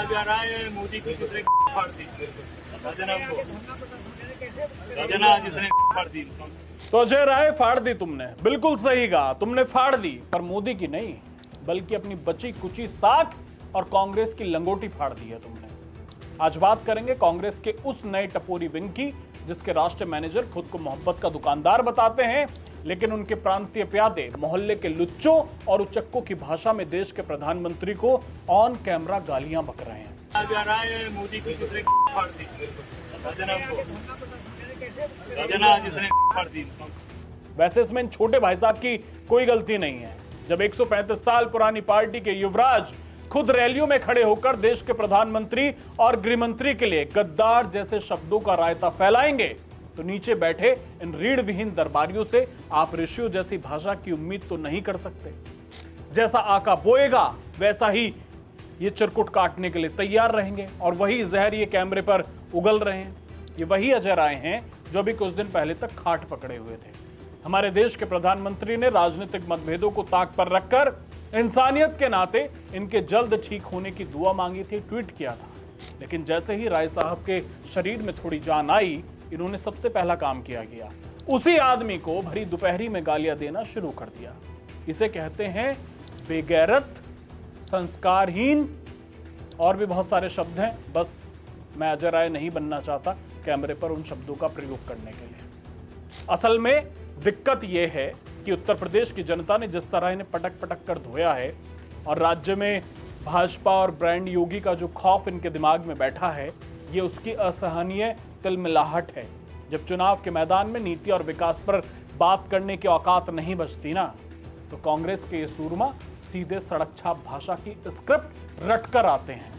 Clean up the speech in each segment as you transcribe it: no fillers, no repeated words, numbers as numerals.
आ रहा है मोदी की किसने फाड़ दी राजना को, राजना जिसने फाड़ दी। तो अजय राय फाड़ दी तुमने, बिल्कुल सही कहा, तुमने फाड़ दी, पर मोदी की नहीं बल्कि अपनी बची कुची साख और कांग्रेस की लंगोटी फाड़ दी है तुमने। आज बात करेंगे कांग्रेस के उस नए टपोरी विंग की जिसके राष्ट्रीय मैनेजर खुद को मोहब्बत का दुकानदार बताते हैं, लेकिन उनके प्रांतीय प्यादे मोहल्ले के लुच्चों और उचक्कों की भाषा में देश के प्रधानमंत्री को ऑन कैमरा गालियां बक रहे हैं। आ रहा है मोदी की किसने फाड़ दी राजना को, राजना जिसने फाड़ दी। वैसे इसमें इन छोटे भाई साहब की कोई गलती नहीं है। जब 135 साल पुरानी पार्टी के युवराज खुद रैलियों में खड़े होकर देश के प्रधानमंत्री और गृह मंत्री के लिए गद्दार जैसे शब्दों का रायता फैलाएंगे, तो नीचे बैठे इन रीढ़ विहीन दरबारियों से आप ऋषियों जैसी भाषा की उम्मीद तो नहीं कर सकते। जैसा आका बोएगा वैसा ही ये चिरकुट काटने के लिए तैयार रहेंगे, और वही जहर ये कैमरे पर उगल रहे हैं। ये वही अजय राय हैं जो अभी कुछ दिन पहले तक खाट पकड़े हुए थे। हमारे देश के प्रधानमंत्री ने राजनीतिक मतभेदों को ताक पर रखकर इंसानियत के नाते इनके जल्द ठीक होने की दुआ मांगी थी, ट्वीट किया था। लेकिन जैसे ही राय साहब के शरीर में थोड़ी जान आई, इन्होंने सबसे पहला काम किया उसी आदमी को भरी दोपहरी में गालियां देना शुरू कर दिया। इसे कहते हैं बेगैरत, संस्कारहीन, और भी बहुत सारे शब्द हैं। बस मैं अजय राय नहीं बनना चाहता कैमरे पर उन शब्दों का प्रयोग करने के लिए। असल में दिक्कत यह है कि उत्तर प्रदेश की जनता ने जिस तरह इन्हें पटक पटक कर धोया है, और राज्य में भाजपा और ब्रांड योगी का जो खौफ इनके दिमाग में बैठा है, ये उसकी असहनीय तिलमिलाहट है। जब चुनाव के मैदान में नीति और विकास पर बात करने की औकात नहीं बचती ना, तो कांग्रेस के ये सूरमा सीधे सड़क छाप भाषा की स्क्रिप्ट रटकर आते हैं।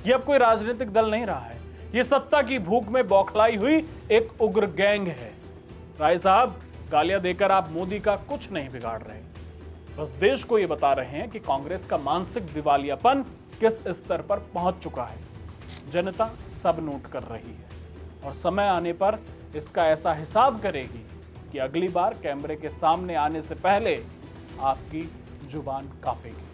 ये अब कोई राजनीतिक दल नहीं रहा है, ये सत्ता की भूख में बौखलाई हुई एक उग्र गैंग है। राय साहब, गालियां देकर आप मोदी का कुछ नहीं बिगाड़ रहे, बस देश को यह बता रहे हैं कि कांग्रेस का मानसिक दिवालियापन किस स्तर पर पहुंच चुका है। जनता सब नोट कर रही है, और समय आने पर इसका ऐसा हिसाब करेगी कि अगली बार कैमरे के सामने आने से पहले आपकी जुबान कांपेगी।